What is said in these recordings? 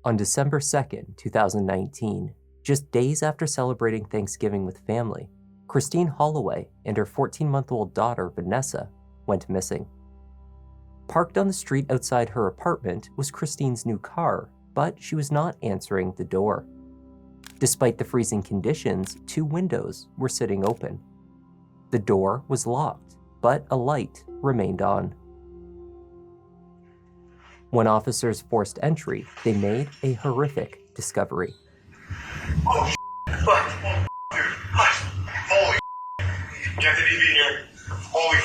On December 2nd, 2019, just days after celebrating Thanksgiving with family, Christine Holloway and her 14-month-old daughter, Vanessa, went missing. Parked on the street outside her apartment was Christine's new car, but she was not answering the door. Despite the freezing conditions, 2 windows were sitting open. The door was locked, but a light remained on. When officers forced entry, they made a horrific discovery. Oh, what? Dude, hush. Holy you have to be in here. Holy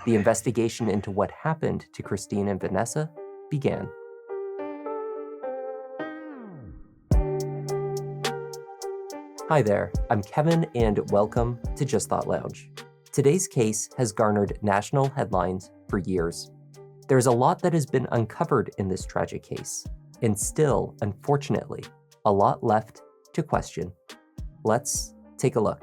The investigation into what happened to Christine and Vanessa began. Hi there, I'm Kevin and welcome to Just Thought Lounge. Today's case has garnered national headlines for years. There's a lot that has been uncovered in this tragic case, and still, unfortunately, a lot left to question. Let's take a look.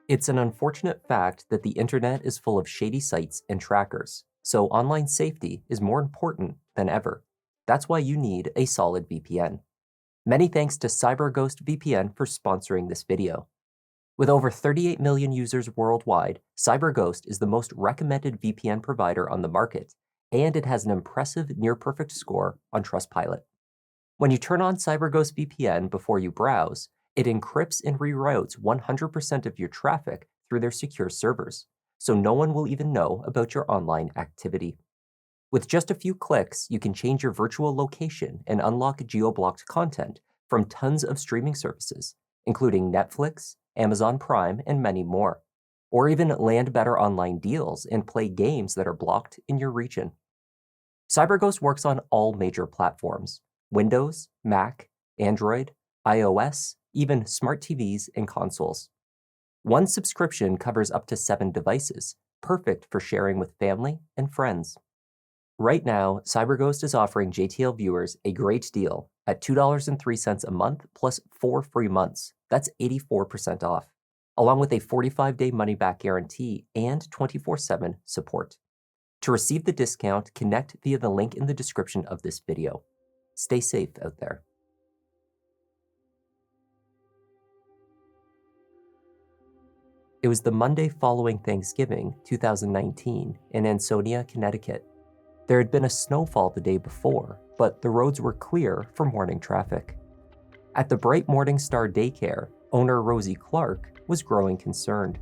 It's an unfortunate fact that the internet is full of shady sites and trackers, so online safety is more important than ever. That's why you need a solid VPN. Many thanks to CyberGhost VPN for sponsoring this video. With over 38 million users worldwide, CyberGhost is the most recommended VPN provider on the market, and it has an impressive near-perfect score on Trustpilot. When you turn on CyberGhost VPN before you browse, it encrypts and reroutes 100% of your traffic through their secure servers, so no one will even know about your online activity. With just a few clicks, you can change your virtual location and unlock geo-blocked content from tons of streaming services, including Netflix, Amazon Prime, and many more, or even land better online deals and play games that are blocked in your region. CyberGhost works on all major platforms: Windows, Mac, Android, iOS, even smart TVs and consoles. One subscription covers up to 7 devices, perfect for sharing with family and friends. Right now, CyberGhost is offering JTL viewers a great deal at $2.03 a month plus 4 free months. That's 84% off, along with a 45-day money-back guarantee and 24/7 support. To receive the discount, connect via the link in the description of this video. Stay safe out there. It was the Monday following Thanksgiving, 2019, in Ansonia, Connecticut. There had been a snowfall the day before, but the roads were clear for morning traffic. At the Bright Morning Star daycare, owner Rosie Clark was growing concerned.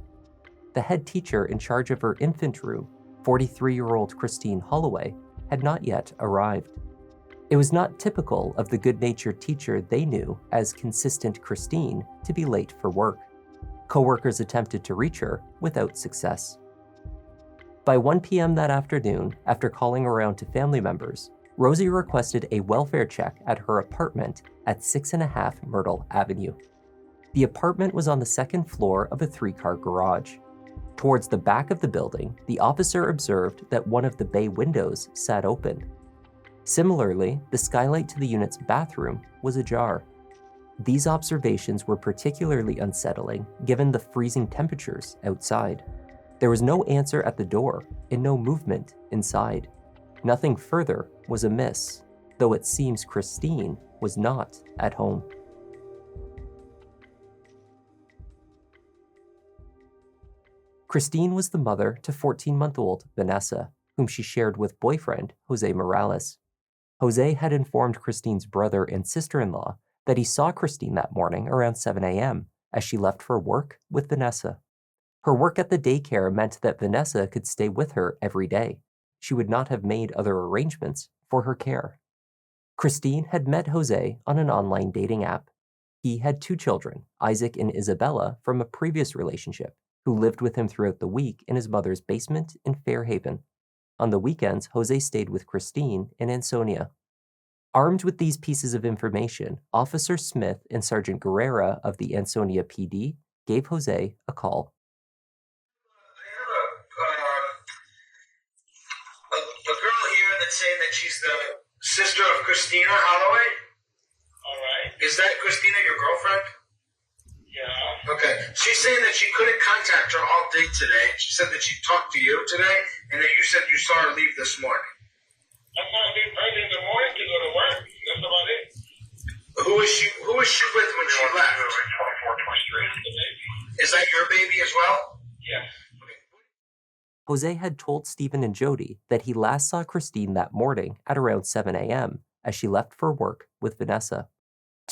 The head teacher in charge of her infant room, 43-year-old Christine Holloway, had not yet arrived. It was not typical of the good-natured teacher they knew as consistent Christine to be late for work. Coworkers attempted to reach her without success. By 1 p.m. that afternoon, after calling around to family members, Rosie requested a welfare check at her apartment at 6.5 Myrtle Avenue. The apartment was on the second floor of a 3-car garage. Towards the back of the building, the officer observed that one of the bay windows sat open. Similarly, the skylight to the unit's bathroom was ajar. These observations were particularly unsettling given the freezing temperatures outside. There was no answer at the door and no movement inside. Nothing further was amiss, though it seems Christine was not at home. Christine was the mother to 14-month-old Vanessa, whom she shared with boyfriend Jose Morales. Jose had informed Christine's brother and sister-in-law that he saw Christine that morning around 7 a.m. as she left for work with Vanessa. Her work at the daycare meant that Vanessa could stay with her every day. She would not have made other arrangements for her care. Christine had met Jose on an online dating app. He had 2 children, Isaac and Isabella, from a previous relationship, who lived with him throughout the week in his mother's basement in Fairhaven. On the weekends, Jose stayed with Christine in Ansonia. Armed with these pieces of information, Officer Smith and Sergeant Guerrera of the Ansonia PD gave Jose a call. a girl here that's saying that she's the sister of Christina Holloway. All right. Is that Christina, your girlfriend? Yeah. Okay. She's saying that she couldn't contact her all day today. She said that she talked to you today, and that you said you saw her leave this morning. I saw her leave early in the morning to go to work. That's about it. Who is she with when she left? 24th Street. Is that your baby as well? Yes. Jose had told Stephen and Jody that he last saw Christine that morning at around 7 a.m. as she left for work with Vanessa.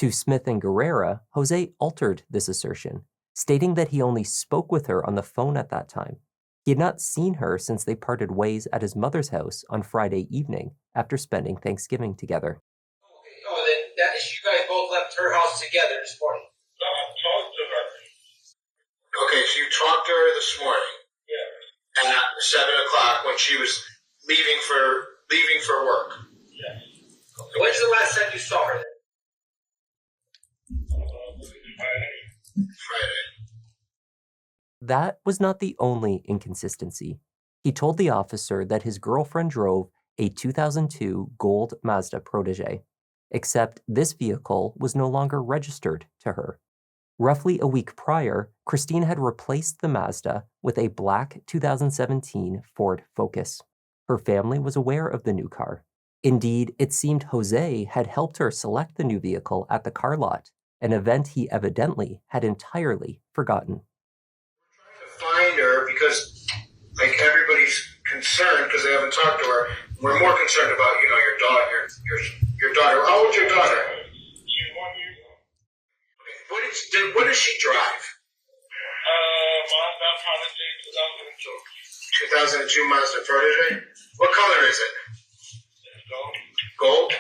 To Smith and Guerrera, Jose altered this assertion, stating that he only spoke with her on the phone at that time. He had not seen her since they parted ways at his mother's house on Friday evening after spending Thanksgiving together. Oh, then you guys both left her house together this morning? No, I talked to her. Okay, so you talked to her this morning. Yeah. At 7 o'clock when she was leaving for work. Yes. Okay. When's the last time you saw her then? Friday. That was not the only inconsistency. He told the officer that his girlfriend drove a 2002 gold Mazda Protege, except this vehicle was no longer registered to her. Roughly a week prior, Christine had replaced the Mazda with a black 2017 Ford Focus. Her family was aware of the new car. Indeed, it seemed Jose had helped her select the new vehicle at the car lot, an event he evidently had entirely forgotten. We're trying to find her because, everybody's concerned because they haven't talked to her. We're more concerned about, your daughter. Your daughter. How old's your daughter? She's 1 year old. Okay. What does she drive? Mazda Protege 2002. 2002 Mazda Protege. What color is it? It's gold. Gold.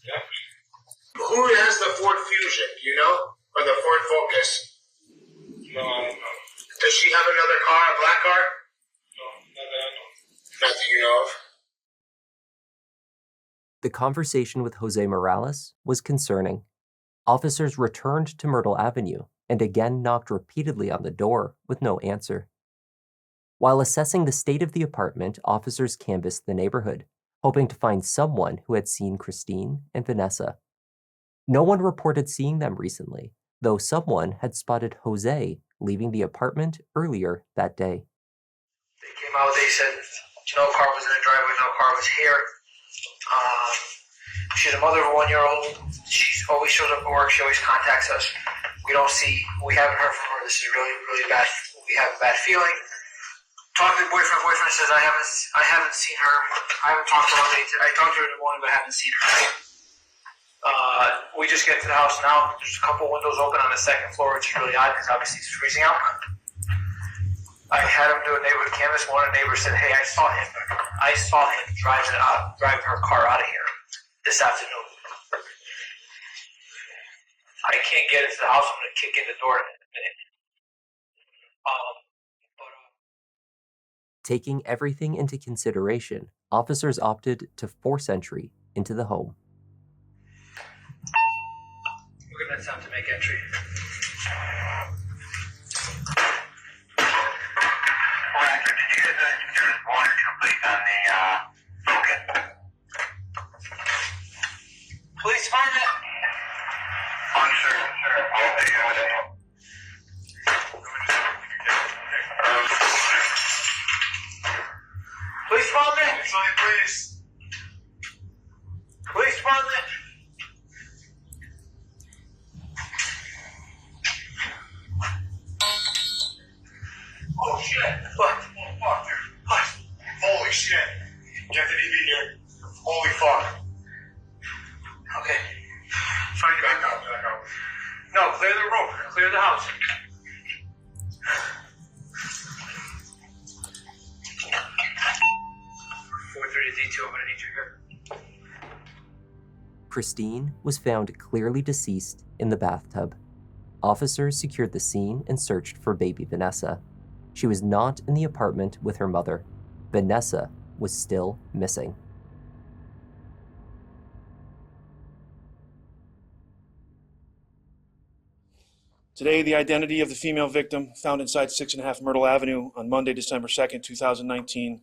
Yep. Who has the Ford Fusion? Do you know? Or the Ford Focus? No, I don't know. Does she have another car, a black car? No, not that I know. Not that you know of. The conversation with Jose Morales was concerning. Officers returned to Myrtle Avenue and again knocked repeatedly on the door with no answer. While assessing the state of the apartment, officers canvassed the neighborhood, hoping to find someone who had seen Christine and Vanessa. No one reported seeing them recently, though someone had spotted Jose leaving the apartment earlier that day. They came out, they said no car was in the driveway, no car was here. She's a mother of a 1-year-old. She always shows up at work. She always contacts us. We haven't heard from her. This is really, really bad. We have a bad feeling. Talked to the boyfriend. Boyfriend says, I haven't seen her. I haven't talked to her all day. I talked to her in the morning, but I haven't seen her. We just get to the house now. There's a couple windows open on the second floor, which is really odd because obviously it's freezing out. I had him do a neighborhood canvas. One of the neighbors said, "Hey, I saw him driving her car out of here this afternoon. I can't get into the house. I'm going to kick in the door in a minute." Taking everything into consideration, officers opted to force entry into the home. We're going to attempt to make entry. Roger, did you get there's water complete on the Focus? Police department. Sure. I'll take it. Police department. Please. Police department. Oh shit! What? Oh fuck, dude! What? Holy shit! Get the DB here. Holy fuck! Okay. Trying to back out. No, clear the room. Clear the house. D2, I'm going to need you here. Christine was found clearly deceased in the bathtub. Officers secured the scene and searched for baby Vanessa. She was not in the apartment with her mother. Vanessa was still missing. Today, the identity of the female victim found inside 6.5 Myrtle Avenue on Monday, December 2nd, 2019,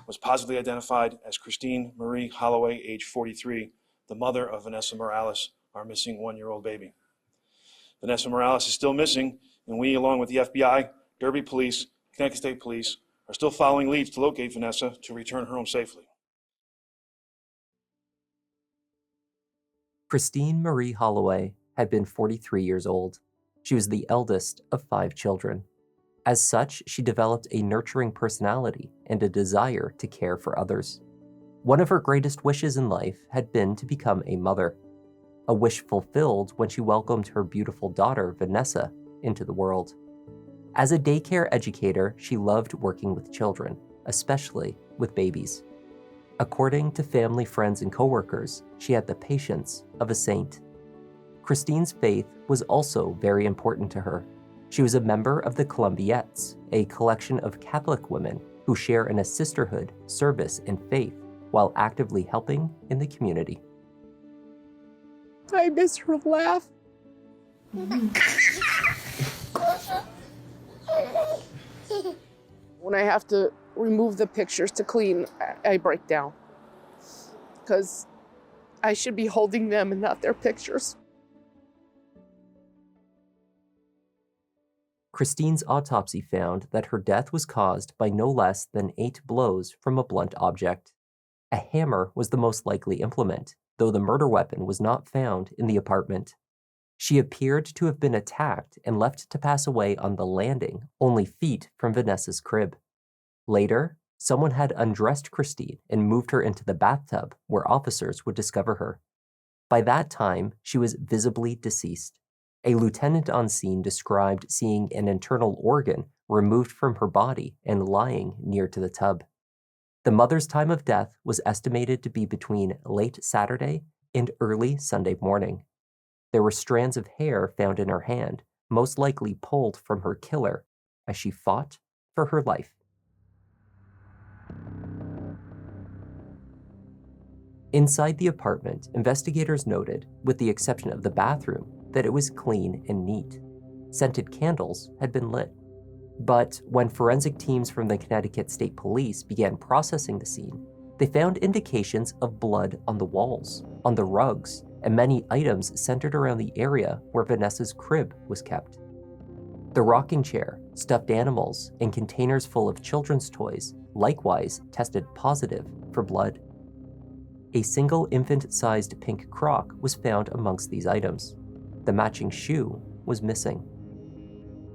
was positively identified as Christine Marie Holloway, age 43, the mother of Vanessa Morales, our missing 1-year-old baby. Vanessa Morales is still missing, and we, along with the FBI, Derby Police, Connecticut State Police, are still following leads to locate Vanessa to return her home safely. Christine Marie Holloway had been 43 years old. She was the eldest of 5 children. As such, she developed a nurturing personality and a desire to care for others. One of her greatest wishes in life had been to become a mother, a wish fulfilled when she welcomed her beautiful daughter, Vanessa, into the world. As a daycare educator, she loved working with children, especially with babies. According to family, friends, and coworkers, she had the patience of a saint. Christine's faith was also very important to her. She was a member of the Columbiettes, a collection of Catholic women who share in a sisterhood, service, and faith while actively helping in the community. I miss her laugh. When I have to remove the pictures to clean, I break down. Because I should be holding them and not their pictures. Christine's autopsy found that her death was caused by no less than 8 blows from a blunt object. A hammer was the most likely implement, though the murder weapon was not found in the apartment. She appeared to have been attacked and left to pass away on the landing, only feet from Vanessa's crib. Later, someone had undressed Christine and moved her into the bathtub where officers would discover her. By that time, she was visibly deceased. A lieutenant on scene described seeing an internal organ removed from her body and lying near to the tub. The mother's time of death was estimated to be between late Saturday and early Sunday morning. There were strands of hair found in her hand, most likely pulled from her killer, as she fought for her life. Inside the apartment, investigators noted, with the exception of the bathroom, that it was clean and neat. Scented candles had been lit. But when forensic teams from the Connecticut State Police began processing the scene, they found indications of blood on the walls, on the rugs, and many items centered around the area where Vanessa's crib was kept. The rocking chair, stuffed animals, and containers full of children's toys likewise tested positive for blood. A single infant-sized pink crock was found amongst these items. The matching shoe was missing.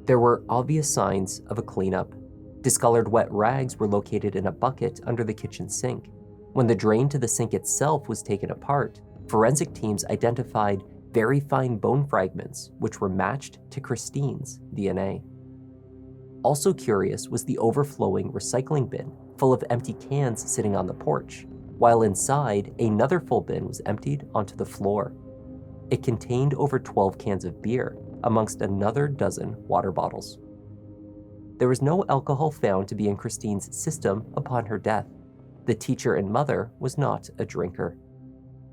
There were obvious signs of a cleanup. Discolored wet rags were located in a bucket under the kitchen sink. When the drain to the sink itself was taken apart, forensic teams identified very fine bone fragments which were matched to Christine's DNA. Also curious was the overflowing recycling bin full of empty cans sitting on the porch, while inside, another full bin was emptied onto the floor. It contained over 12 cans of beer, amongst another dozen water bottles. There was no alcohol found to be in Christine's system upon her death. The teacher and mother was not a drinker.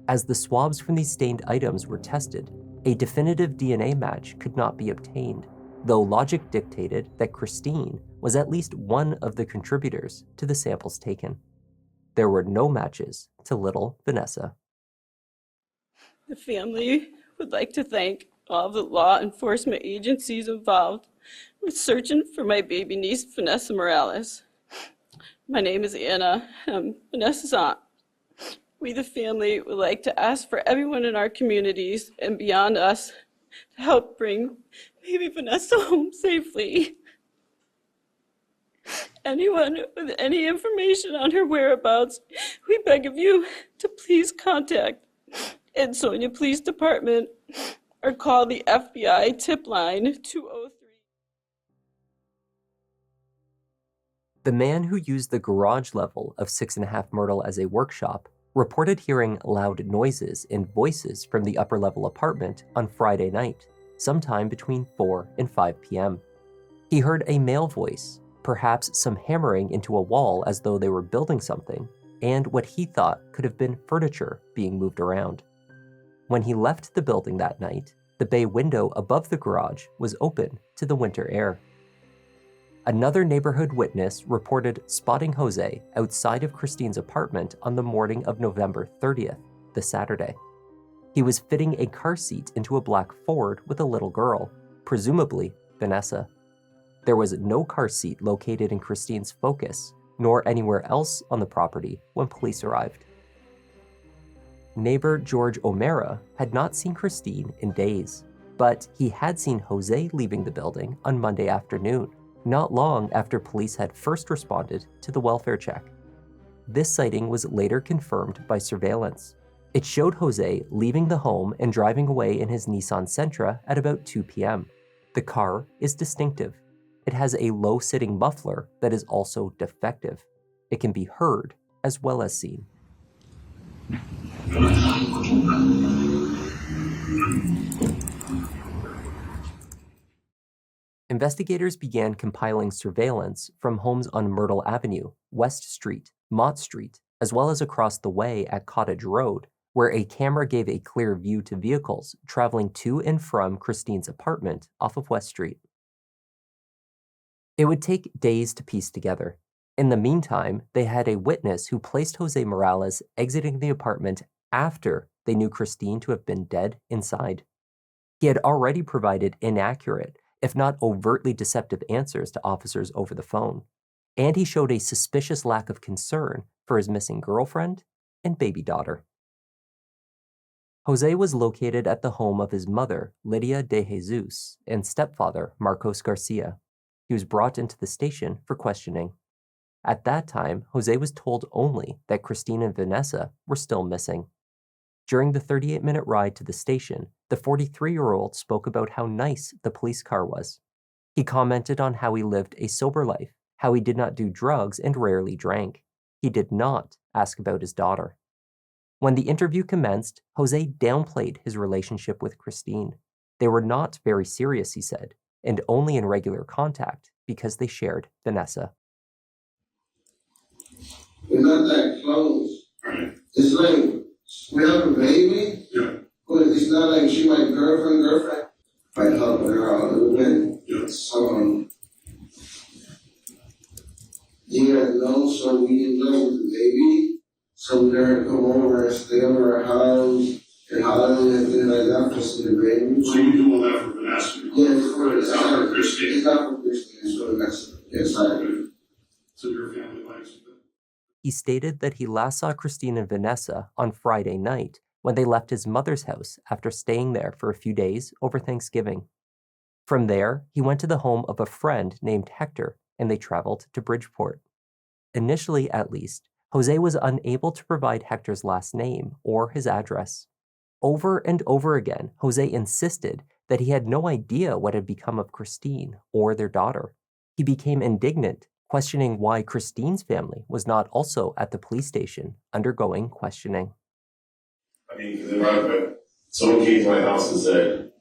As the swabs from these stained items were tested, a definitive DNA match could not be obtained, though logic dictated that Christine was at least one of the contributors to the samples taken. There were no matches to little Vanessa. The family would like to thank all the law enforcement agencies involved with searching for my baby niece, Vanessa Morales. My name is Anna, and I'm Vanessa's aunt. We, the family, would like to ask for everyone in our communities and beyond us to help bring baby Vanessa home safely. Anyone with any information on her whereabouts, we beg of you to please contact Ansonia Police Department or call the FBI Tipline 203. The man who used the garage level of 6.5 Myrtle as a workshop reported hearing loud noises and voices from the upper level apartment on Friday night, sometime between 4 and 5 p.m. He heard a male voice, perhaps some hammering into a wall as though they were building something, and what he thought could have been furniture being moved around. When he left the building that night, the bay window above the garage was open to the winter air. Another neighborhood witness reported spotting Jose outside of Christine's apartment on the morning of November 30th, the Saturday. He was fitting a car seat into a black Ford with a little girl, presumably Vanessa. There was no car seat located in Christine's Focus, nor anywhere else on the property when police arrived. Neighbor George O'Mara had not seen Christine in days, but he had seen Jose leaving the building on Monday afternoon, not long after police had first responded to the welfare check. This sighting was later confirmed by surveillance. It showed Jose leaving the home and driving away in his Nissan Sentra at about 2 p.m. The car is distinctive. It has a low-sitting muffler that is also defective. It can be heard as well as seen. Investigators began compiling surveillance from homes on Myrtle Avenue, West Street, Mott Street, as well as across the way at Cottage Road, where a camera gave a clear view to vehicles traveling to and from Christine's apartment off of West Street. It would take days to piece together. In the meantime, they had a witness who placed Jose Morales exiting the apartment after they knew Christine to have been dead inside. He had already provided inaccurate, if not overtly deceptive answers to officers over the phone, and he showed a suspicious lack of concern for his missing girlfriend and baby daughter. Jose was located at the home of his mother, Lydia de Jesus, and stepfather, Marcos Garcia. He was brought into the station for questioning. At that time, Jose was told only that Christine and Vanessa were still missing. During the 38-minute ride to the station, the 43-year-old spoke about how nice the police car was. He commented on how he lived a sober life, how he did not do drugs and rarely drank. He did not ask about his daughter. When the interview commenced, Jose downplayed his relationship with Christine. They were not very serious, he said, and only in regular contact because they shared Vanessa. We're not that close. It's like we have a baby, but it's not like she my girlfriend. I help her out a little bit. So, so we in love with the baby. So we're gonna come over and stay over our house and holiday and things like that for some of the baby. So you do all that for Vanessa? Yeah, it's for it's not for Christine. It's not for Christine, it's for Vanessa. Yes, I do. So your family likes it. He stated that he last saw Christine and Vanessa on Friday night when they left his mother's house after staying there for a few days over Thanksgiving. From there, he went to the home of a friend named Hector, and they traveled to Bridgeport. Initially, at least, Jose was unable to provide Hector's last name or his address. Over and over again, Jose insisted that he had no idea what had become of Christine or their daughter. He became indignant, questioning why Christine's family was not also at the police station undergoing questioning. I mean, if someone came to my house and said,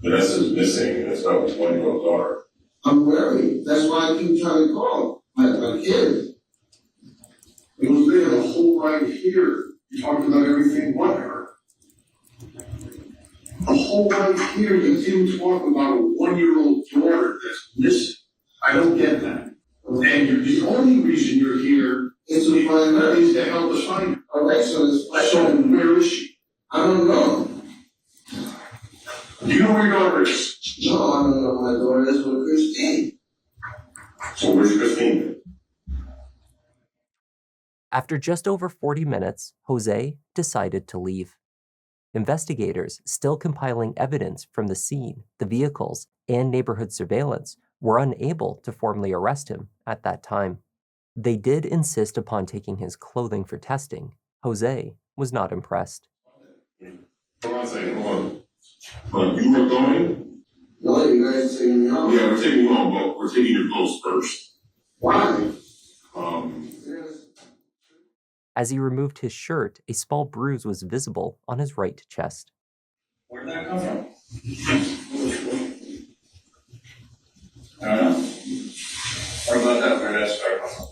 Vanessa's missing and it's not his 1-year-old daughter. I'm worried. That's why I keep trying to call my kid. It was there the whole ride here. You talked about everything but her. The whole ride here, you didn't talk about a 1-year-old daughter that's missing. I don't get that. And the only reason you're here is to find her. Is to help us find her. All right, so where is she? I don't know. Do you know where your daughter is? No, I don't know. My daughter is with Christine. So where's Christine? After just over 40 minutes, Jose decided to leave. Investigators, still compiling evidence from the scene, the vehicles, and neighborhood surveillance, were unable to formally arrest him at that time. They did insist upon taking his clothing for testing. Jose was not impressed. Hold on a second, hold on. You were going? No, you guys are taking me home. Yeah, we're taking you home, but we're taking your clothes first. Why? As he removed his shirt, a small bruise was visible on his right chest. Where did that come from? I don't know. What about that? Where did that start from?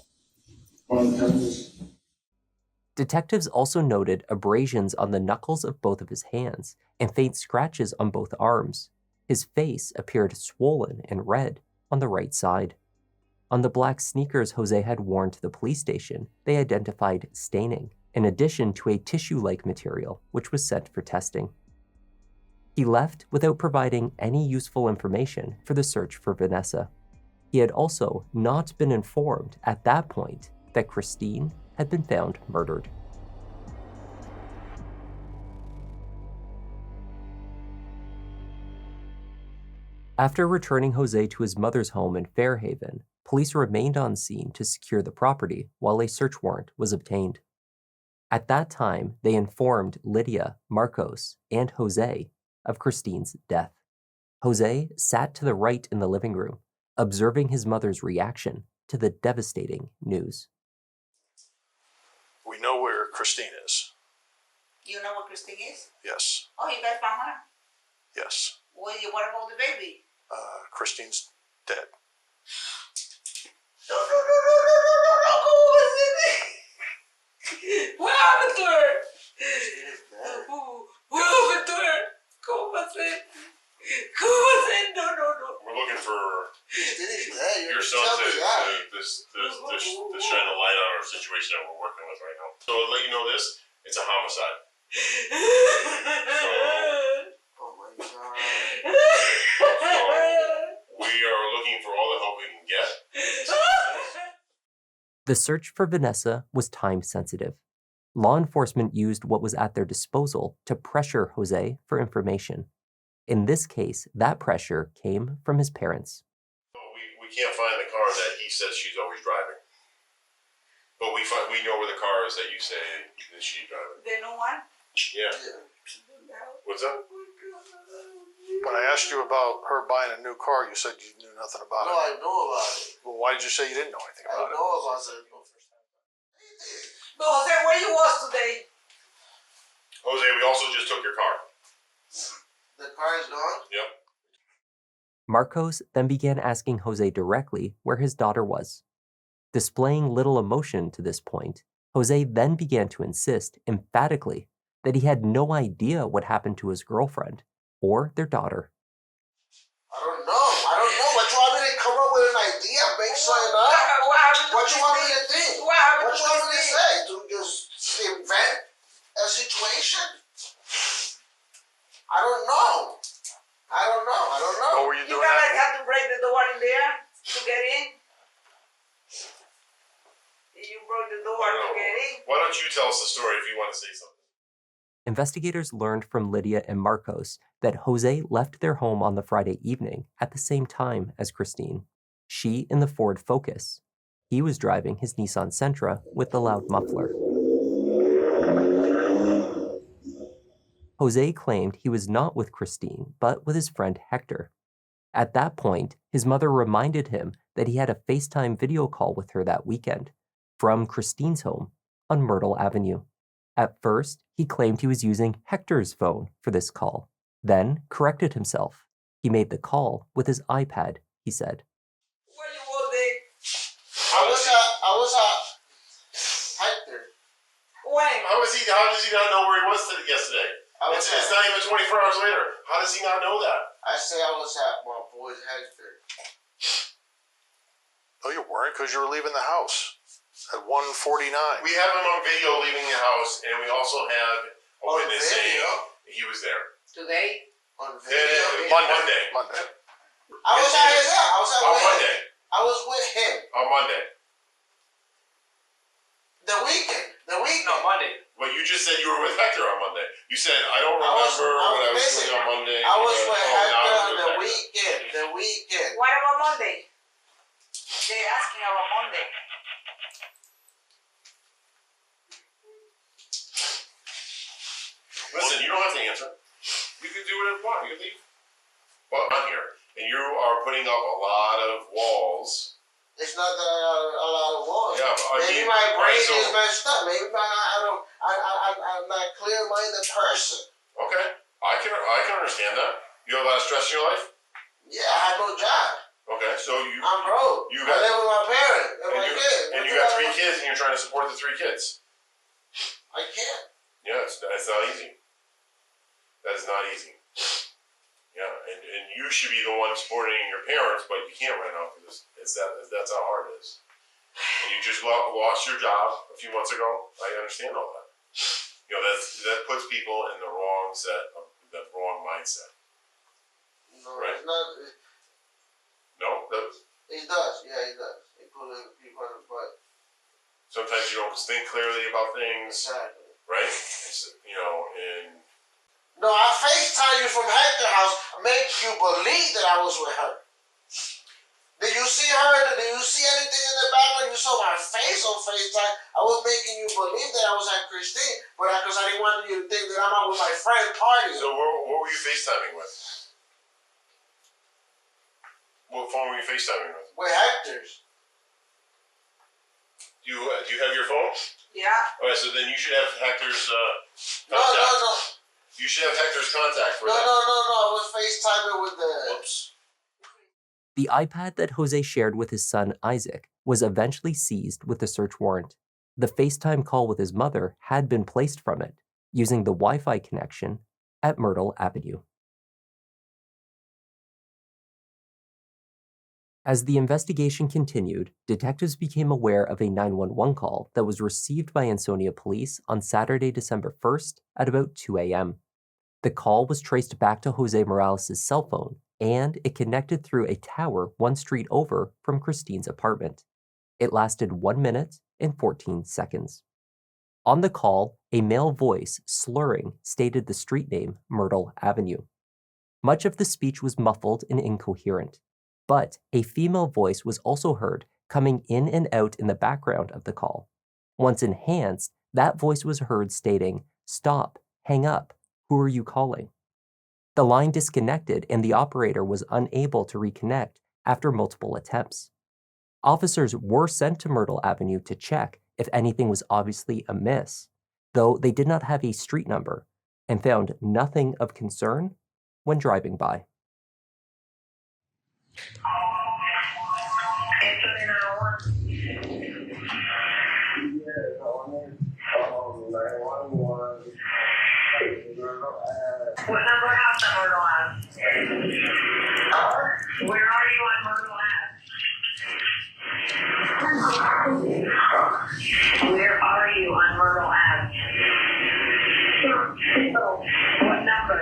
Detectives also noted abrasions on the knuckles of both of his hands and faint scratches on both arms. His face appeared swollen and red on the right side. On the black sneakers Jose had worn to the police station, they identified staining in addition to a tissue-like material which was sent for testing. He left without providing any useful information for the search for Vanessa. He had also not been informed at that point that Christine had been found murdered. After returning Jose to his mother's home in Fairhaven, police remained on scene to secure the property while a search warrant was obtained. At that time, they informed Lydia, Marcos, and Jose of Christine's death. Jose sat to the right in the living room, observing his mother's reaction to the devastating news. We know where Christine is. You know what Christine is? Yes. Oh, you guys found her? Yes. What about the baby? Christine's dead. No. ¿Cómo va a ser? What happened to her? What happened to her? ¿Cómo va a ser? ¿Cómo va a ser? No. We're looking for Christine is dead. your son to shine a light on our situation that we're working with right now. So to let you know this, it's a homicide. Oh my God. We are looking for all the help we can get. The search for Vanessa was time-sensitive. Law enforcement used what was at their disposal to pressure Jose for information. In this case, that pressure came from his parents. We can't find the car that he says she's always driving. But we know where the car is that you say that she's driving. The new one? Yeah. What's up? When I asked you about her buying a new car, you said you knew nothing about No, it. I know about it. Well, why did you say you didn't know anything I about it? know about it. No, Jose, where you was today? Jose, we also just took your car. The car is gone? Yep. Marcos then began asking Jose directly where his daughter was. Displaying little emotion to this point, Jose then began to insist emphatically that he had no idea what happened to his girlfriend or their daughter. I don't know. What you want me to come up with an idea, make something up? What happened to What you want me Christine? to think? What happened What to you want me to Christine? say? To just invent a situation? I don't know. What were you You doing? guys have to break the door in there to get in? You broke the door to get in? Why don't you tell us the story if you want to say something? Investigators learned from Lydia and Marcos that Jose left their home on the Friday evening at the same time as Christine. She in the Ford Focus. He was driving his Nissan Sentra with the loud muffler. Jose claimed he was not with Christine, but with his friend Hector. At that point, his mother reminded him that he had a FaceTime video call with her that weekend from Christine's home on Myrtle Avenue. At first, he claimed he was using Hector's phone for this call, then corrected himself. He made the call with his iPad, he said. Where you was there? I was at Hector. When? How does he not know where he was yesterday? It's not even 24 hours later. How does he not know that? I say I was at my boy's Hector. No, you weren't, because you were leaving the house at 1:49. We have him on video leaving the house, and we also have a On witness saying video? he was there. Today? On video. Monday. I was at his house. On Monday. I was with him. On Monday. The weekend. No, Monday. Well, you just said you were with Hector on Monday. You said, I don't remember what I was doing on Monday. I was with Hector Hector. the weekend. What about Monday? They're asking about Monday. Listen, you don't have to answer. You can do whatever you want. You can leave. But I'm here, and you are putting up a lot of walls. It's not that a lot of walls. Yeah, but Maybe my brain is messed up. Maybe I'm not a clear-minded person. Okay, I can understand that. You have a lot of stress in your life. Yeah, I have no job. Okay, so I'm broke. I live with my parents and my kids. And you got 3 kids, and you're trying to support the 3 kids. I can't. Yeah, it's not easy. That is not easy. Yeah, and you should be the one supporting your parents, but you can't right now because that's how hard it is. And you just lost your job a few months ago. I understand all that. You know, that puts people in the wrong mindset. No, Right. it's not. No, He does. Yeah, he does. He put people on the butt. sometimes you don't think clearly about things, Exactly. right? You know, and No, I FaceTime you from Hector's house, make you believe that I was with her. Did you see her? Did you see anything in the background? You saw my face on FaceTime. I was making you believe that I was at Christine, but because I didn't want you to think that I'm out with my friend partying. so what were you FaceTiming with? What phone were you FaceTiming with? With Hector's. Do you have your phone? Yeah. All right, so then you should have Hector's No. contact. You should have Hector's contact for No. that. I was FaceTiming with the. Whoops. The iPad that Jose shared with his son Isaac was eventually seized with the search warrant. The FaceTime call with his mother had been placed from it, using the Wi-Fi connection at Myrtle Avenue. As the investigation continued, detectives became aware of a 911 call that was received by Ansonia Police on Saturday, December 1st at about 2 a.m. The call was traced back to Jose Morales' cell phone, and it connected through a tower 1 street over from Christine's apartment. It lasted 1 minute and 14 seconds. On the call, a male voice slurring stated the street name Myrtle Avenue. Much of the speech was muffled and incoherent, but a female voice was also heard coming in and out in the background of the call. Once enhanced, that voice was heard stating, "Stop, hang up, who are you calling?" The line disconnected and the operator was unable to reconnect after multiple attempts. Officers were sent to Myrtle Avenue to check if anything was obviously amiss, though they did not have a street number and found nothing of concern when driving by. What number house on Myrtle Ave? Where are you on Myrtle Ave? Where are you on Myrtle Ave? What number?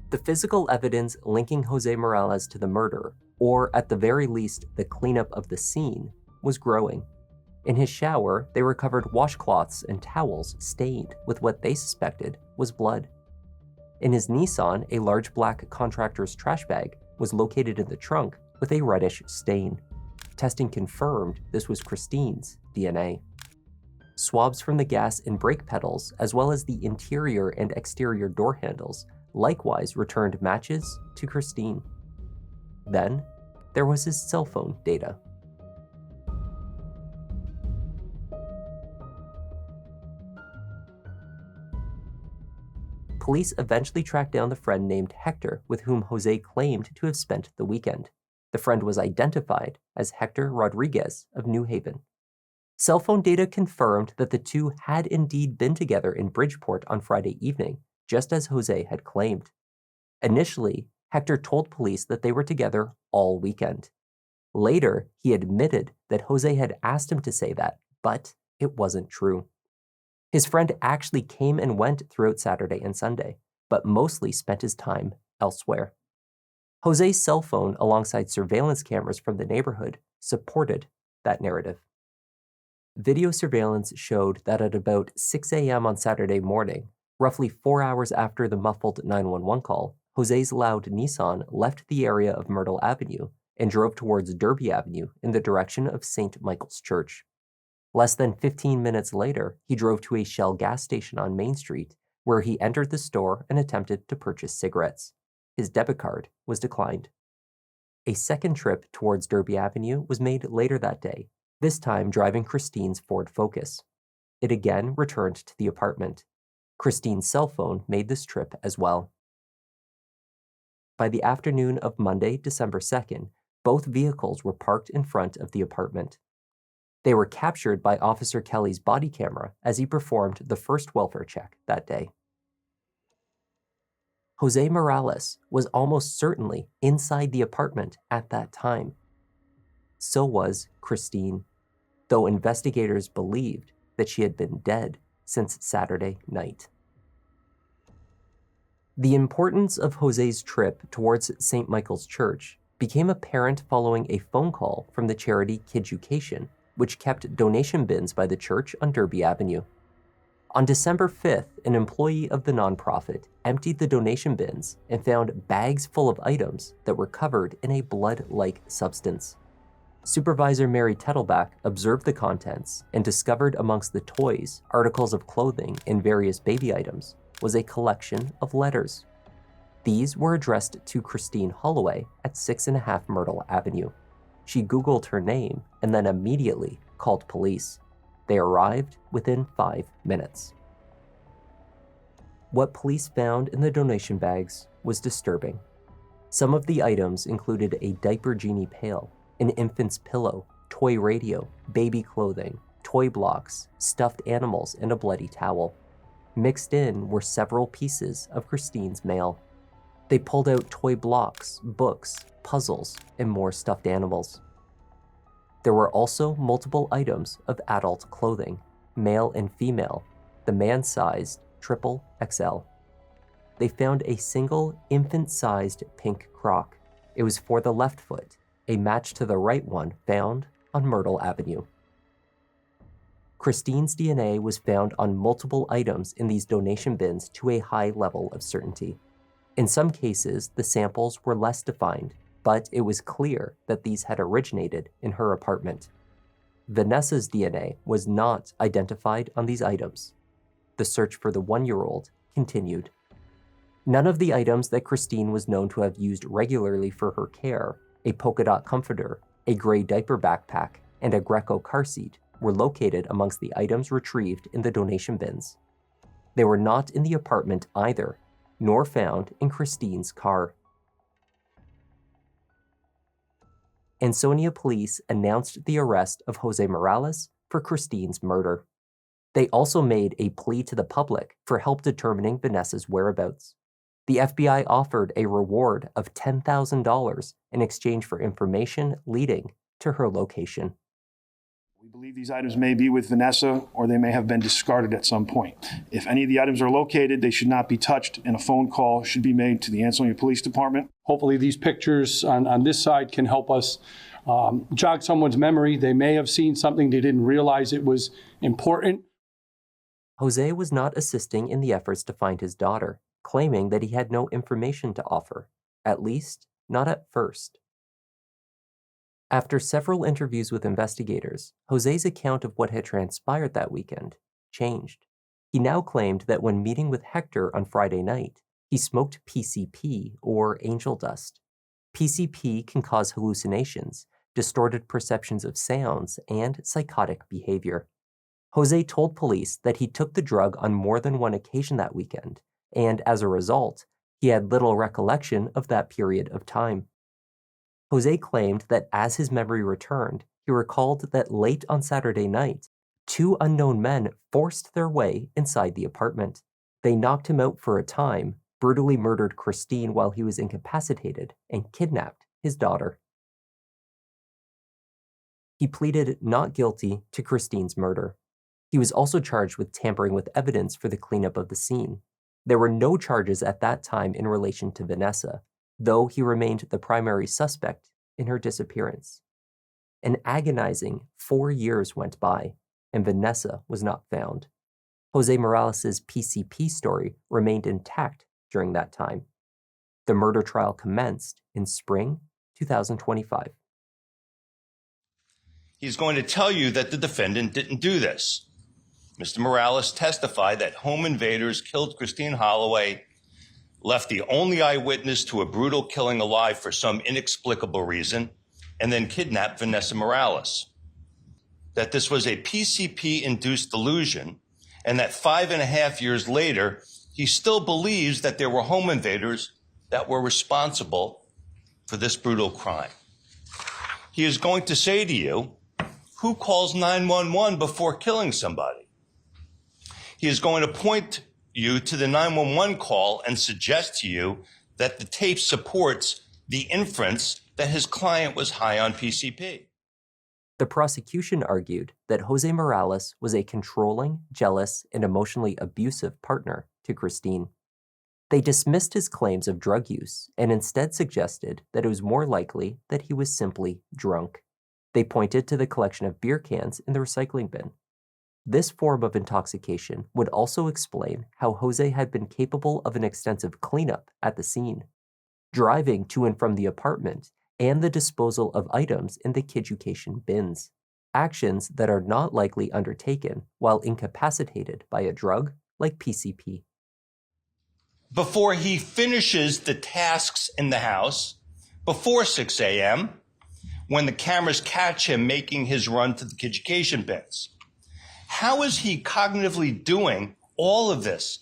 The physical evidence linking Jose Morales to the murder, or at the very least the cleanup of the scene, was growing. In his shower, they recovered washcloths and towels stained with what they suspected was blood. In his Nissan, a large black contractor's trash bag was located in the trunk with a reddish stain. Testing confirmed this was Christine's DNA. Swabs from the gas and brake pedals, as well as the interior and exterior door handles, likewise returned matches to Christine. Then, there was his cell phone data. Police eventually tracked down the friend named Hector with whom Jose claimed to have spent the weekend. The friend was identified as Hector Rodriguez of New Haven. Cell phone data confirmed that the two had indeed been together in Bridgeport on Friday evening, just as Jose had claimed. Initially, Hector told police that they were together all weekend. Later, he admitted that Jose had asked him to say that, but it wasn't true. His friend actually came and went throughout Saturday and Sunday, but mostly spent his time elsewhere. Jose's cell phone, alongside surveillance cameras from the neighborhood, supported that narrative. Video surveillance showed that at about 6 a.m. on Saturday morning, roughly 4 hours after the muffled 911 call, Jose's loud Nissan left the area of Myrtle Avenue and drove towards Derby Avenue in the direction of St. Michael's Church. Less than 15 minutes later, he drove to a Shell gas station on Main Street, where he entered the store and attempted to purchase cigarettes. His debit card was declined. A second trip towards Derby Avenue was made later that day, this time driving Christine's Ford Focus. It again returned to the apartment. Christine's cell phone made this trip as well. By the afternoon of Monday, December 2nd, both vehicles were parked in front of the apartment. They were captured by Officer Kelly's body camera as he performed the first welfare check that day. Jose Morales was almost certainly inside the apartment at that time. so was Christine, though investigators believed that she had been dead since Saturday night. The importance of Jose's trip towards St. Michael's Church became apparent following a phone call from the charity Kidducation, which kept donation bins by the church on Derby Avenue. On December 5th, an employee of the nonprofit emptied the donation bins and found bags full of items that were covered in a blood-like substance. Supervisor Mary Tettelbach observed the contents and discovered amongst the toys, articles of clothing, and various baby items was a collection of letters. These were addressed to Christine Holloway at 6.5 Myrtle Avenue. She Googled her name and then immediately called police. They arrived within 5 minutes. What police found in the donation bags was disturbing. Some of the items included a diaper genie pail, an infant's pillow, toy radio, baby clothing, toy blocks, stuffed animals, and a bloody towel. Mixed in were several pieces of Christine's mail. They pulled out toy blocks, books, puzzles, and more stuffed animals. There were also multiple items of adult clothing, male and female, the man-sized XXL. They found a single infant-sized pink crock. It was for the left foot, a match to the right one found on Myrtle Avenue. Christine's DNA was found on multiple items in these donation bins to a high level of certainty. In some cases, the samples were less defined, but it was clear that these had originated in her apartment. Vanessa's DNA was not identified on these items. The search for the 1-year-old continued. None of the items that Christine was known to have used regularly for her care, a polka dot comforter, a gray diaper backpack, and a Greco car seat, were located amongst the items retrieved in the donation bins. They were not in the apartment either, nor found in Christine's car. Ansonia Police announced the arrest of Jose Morales for Christine's murder. They also made a plea to the public for help determining Vanessa's whereabouts. The FBI offered a reward of $10,000 in exchange for information leading to her location. We believe these items may be with Vanessa, or they may have been discarded at some point. If any of the items are located, they should not be touched, and a phone call should be made to the Ansonia Police Department. Hopefully these pictures on this side can help us jog someone's memory. They may have seen something they didn't realize it was important. Jose was not assisting in the efforts to find his daughter, claiming that he had no information to offer, at least not at first. After several interviews with investigators, Jose's account of what had transpired that weekend changed. He now claimed that when meeting with Hector on Friday night, he smoked PCP, or angel dust. PCP can cause hallucinations, distorted perceptions of sounds, and psychotic behavior. Jose told police that he took the drug on more than one occasion that weekend, and as a result, he had little recollection of that period of time. Jose claimed that as his memory returned, he recalled that late on Saturday night, 2 unknown men forced their way inside the apartment. They knocked him out for a time, brutally murdered Christine while he was incapacitated, and kidnapped his daughter. He pleaded not guilty to Christine's murder. He was also charged with tampering with evidence for the cleanup of the scene. There were no charges at that time in relation to Vanessa, though he remained the primary suspect in her disappearance. An agonizing 4 years went by, and Vanessa was not found. Jose Morales' PCP story remained intact during that time. The murder trial commenced in spring 2025. He's going to tell you that the defendant didn't do this. Mr. Morales testified that home invaders killed Christine Holloway, left the only eyewitness to a brutal killing alive for some inexplicable reason, and then kidnapped Vanessa Morales. That this was a PCP-induced delusion, and that 5.5 years later, he still believes that there were home invaders that were responsible for this brutal crime. He is going to say to you, who calls 911 before killing somebody? He is going to point you to the 911 call and suggest to you that the tape supports the inference that his client was high on PCP. The prosecution argued that Jose Morales was a controlling, jealous, and emotionally abusive partner to Christine. They dismissed his claims of drug use and instead suggested that it was more likely that he was simply drunk. They pointed to the collection of beer cans in the recycling bin. This form of intoxication would also explain how Jose had been capable of an extensive cleanup at the scene, driving to and from the apartment, and the disposal of items in the kiducation bins, actions that are not likely undertaken while incapacitated by a drug like PCP. Before he finishes the tasks in the house, before 6 a.m., when the cameras catch him making his run to the kiducation bins. How is he cognitively doing all of this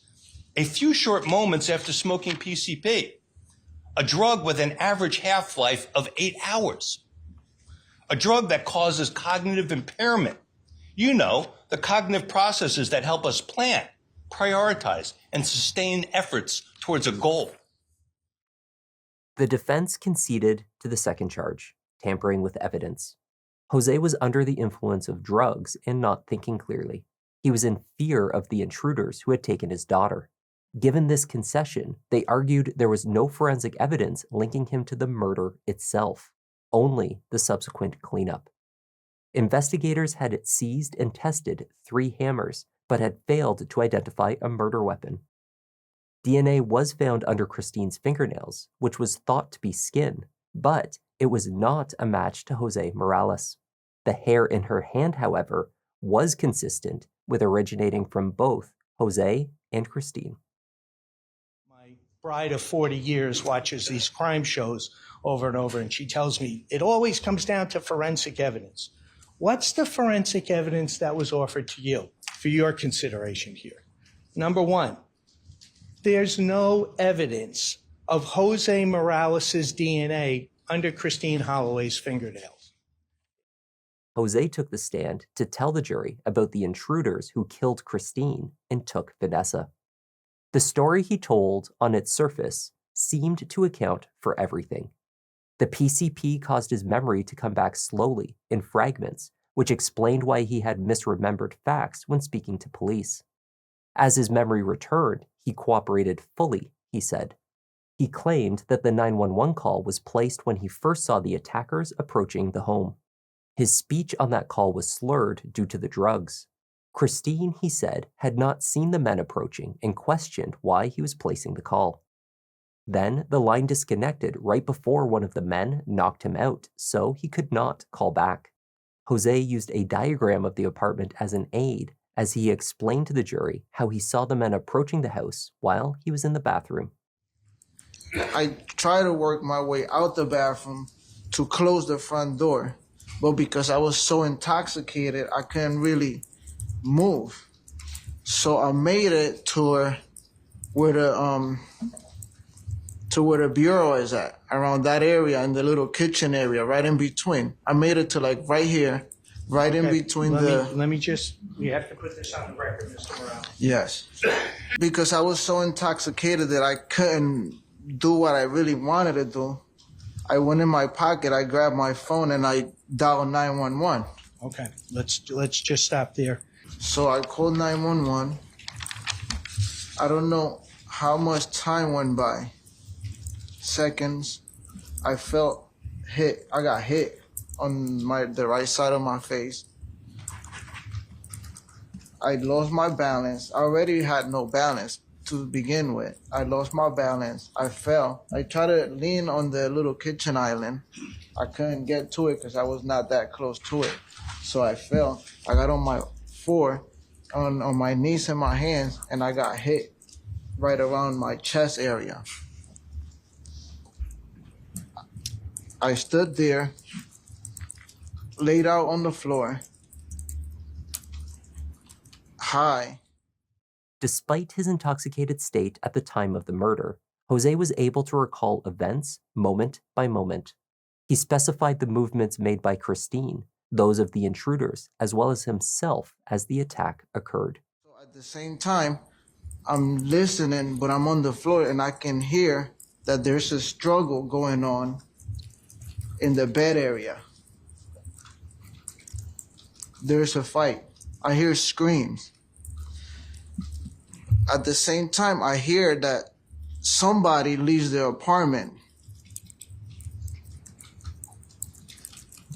a few short moments after smoking PCP, a drug with an average half-life of 8 hours, a drug that causes cognitive impairment? You know, the cognitive processes that help us plan, prioritize, and sustain efforts towards a goal. The defense conceded to the second charge, tampering with evidence. Jose was under the influence of drugs and not thinking clearly. He was in fear of the intruders who had taken his daughter. Given this concession, they argued there was no forensic evidence linking him to the murder itself, only the subsequent cleanup. Investigators had seized and tested 3 hammers, but had failed to identify a murder weapon. DNA was found under Christine's fingernails, which was thought to be skin, but it was not a match to Jose Morales. The hair in her hand, however, was consistent with originating from both Jose and Christine. My bride of 40 years watches these crime shows over and over, and she tells me it always comes down to forensic evidence. What's the forensic evidence that was offered to you for your consideration here? Number one, there's no evidence of Jose Morales' DNA under Christine Holloway's fingernails. Jose took the stand to tell the jury about the intruders who killed Christine and took Vanessa. The story he told on its surface seemed to account for everything. The PCP caused his memory to come back slowly in fragments, which explained why he had misremembered facts when speaking to police. As his memory returned, he cooperated fully, he said. He claimed that the 911 call was placed when he first saw the attackers approaching the home. His speech on that call was slurred due to the drugs. Christine, he said, had not seen the men approaching and questioned why he was placing the call. Then the line disconnected right before one of the men knocked him out, so he could not call back. Jose used a diagram of the apartment as an aid as he explained to the jury how he saw the men approaching the house while he was in the bathroom. I tried to work my way out the bathroom to close the front door, but because I was so intoxicated, I couldn't really move. So I made it to where the bureau is at, around that area, in the little kitchen area, right in between. I made it to like right here, right in between Let me just, we have to put this on the record, Mr. Morales. Yes. Because I was so intoxicated that I couldn't do what I really wanted to do. I went in my pocket, I grabbed my phone, and I dialed 911. Okay, let's just stop there. So I called 911. I don't know how much time went by. Seconds. I felt hit. I got hit on the right side of my face. I lost my balance. I already had no balance to begin with. I lost my balance. I fell. I tried to lean on the little kitchen island. I couldn't get to it because I was not that close to it. So I fell. I got on my floor, on my knees and my hands, and I got hit right around my chest area. I stood there, laid out on the floor, high. Despite his intoxicated state at the time of the murder, Jose was able to recall events moment by moment. He specified the movements made by Christine, those of the intruders, as well as himself as the attack occurred. So at the same time, I'm listening, but I'm on the floor and I can hear that there's a struggle going on in the bed area. there's a fight. I hear screams. At the same time, I hear that somebody leaves their apartment.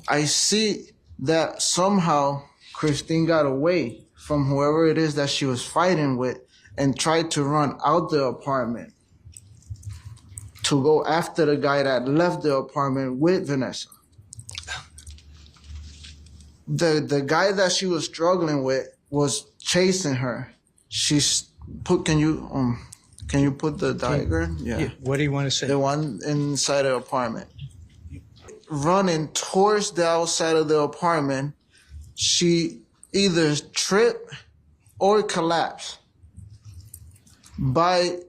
I see that somehow Christine got away from whoever it is that she was fighting with and tried to run out the apartment to go after the guy that left the apartment with Vanessa. The guy that she was struggling with was chasing her. Can you put the diagram? Yeah. What do you want to say? The one inside the apartment. Running towards the outside of the apartment, she either tripped or collapsed. By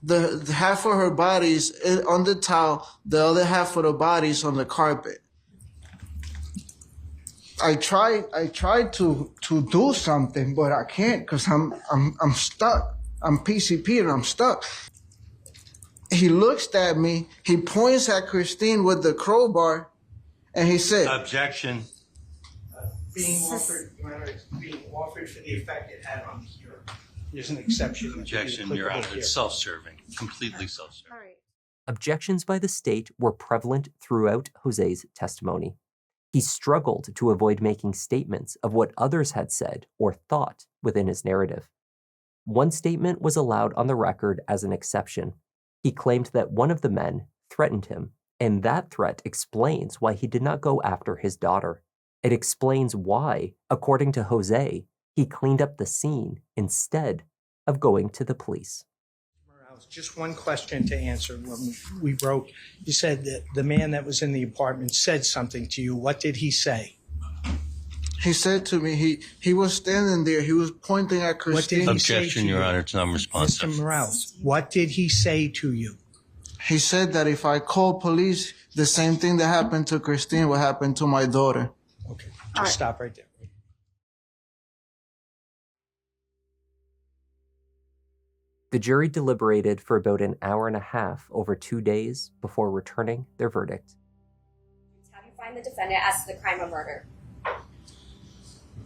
the half of her body's on the towel, the other half of the body's on the carpet. I tried to do something, but I can't because I'm stuck. I'm PCP and I'm stuck. He looks at me, he points at Christine with the crowbar, and he said, Objection. Being offered for the effect it had on the hearer. There's an exception. Objection, Your Honor. It's self-serving, completely self-serving. All right. Objections by the state were prevalent throughout Jose's testimony. He struggled to avoid making statements of what others had said or thought within his narrative. One statement was allowed on the record as an exception. He claimed that one of the men threatened him, and that threat explains why he did not go after his daughter. It explains why, according to Jose, he cleaned up the scene instead of going to the police. Just one question to answer. When we broke, you said that the man that was in the apartment said something to you. What did he say? He said to me, he was standing there, he was pointing at Christine. What did he Objection, say to Your you? Honor. It's non-responsive. Mr. Morales, what did he say to you? He said that if I call police, the same thing that happened to Christine will happen to my daughter. Okay, just stop right there. The jury deliberated for about an hour and a half over 2 days before returning their verdict. How do you find the defendant as to the crime of murder?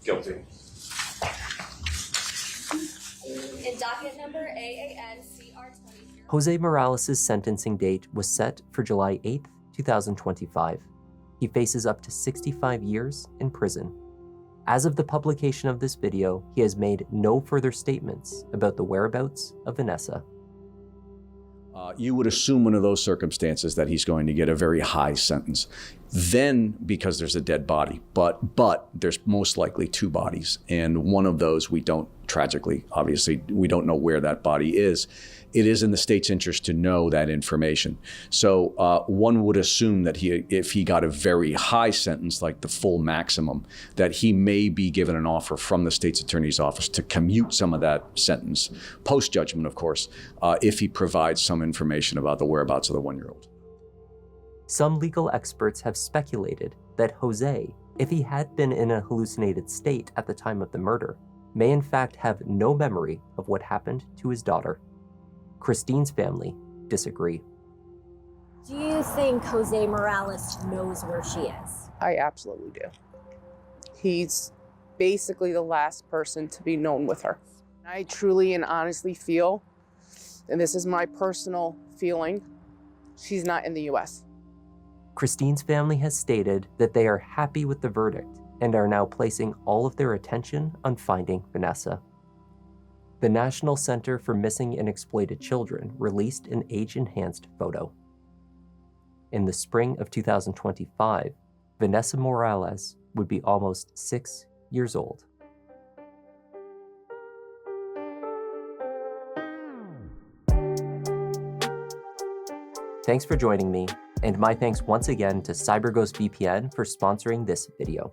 Guilty. In docket number AANCR 20. Jose Morales' sentencing date was set for July 8, 2025. He faces up to 65 years in prison. As of the publication of this video, he has made no further statements about the whereabouts of Vanessa. You would assume under those circumstances that he's going to get a very high sentence. Then, because there's a dead body, but there's most likely two bodies, and one of those we don't, tragically, obviously, we don't know where that body is. It is in the state's interest to know that information. So one would assume that if he got a very high sentence, like the full maximum, that he may be given an offer from the state's attorney's office to commute some of that sentence, post-judgment, of course, if he provides some information about the whereabouts of the one-year-old. Some legal experts have speculated that Jose, if he had been in a hallucinated state at the time of the murder, may in fact have no memory of what happened to his daughter. Christine's family disagree. Do you think Jose Morales knows where she is? I absolutely do. He's basically the last person to be known with her. I truly and honestly feel, and this is my personal feeling, she's not in the U.S. Christine's family has stated that they are happy with the verdict and are now placing all of their attention on finding Vanessa. The National Center for Missing and Exploited Children released an age-enhanced photo. In the spring of 2025, Vanessa Morales would be almost 6 years old. Thanks for joining me, and my thanks once again to CyberGhost VPN for sponsoring this video.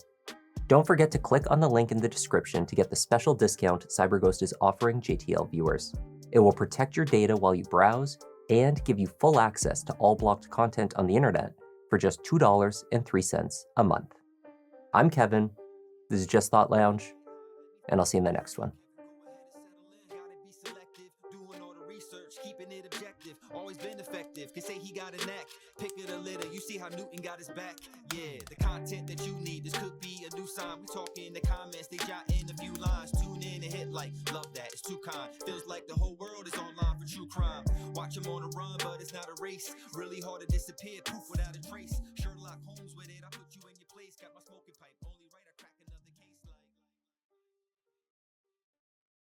Don't forget to click on the link in the description to get the special discount CyberGhost is offering JTL viewers. It will protect your data while you browse and give you full access to all blocked content on the internet for just $2.03 a month. I'm Kevin, this is Just Thought Lounge, and I'll see you in the next one. Always been effective, can say he got a knack. Pick it a litter, you see how Newton got his back. Yeah, the content that you need, this could be a new sign. We talk in the comments, they jot in a few lines. Tune in and hit like, love that, it's too kind. Feels like the whole world is online for true crime. Watch them on the run, but it's not a race. Really hard to disappear, poof without a trace. Sherlock Holmes with it, I put you in your place. Got my smoking pipe.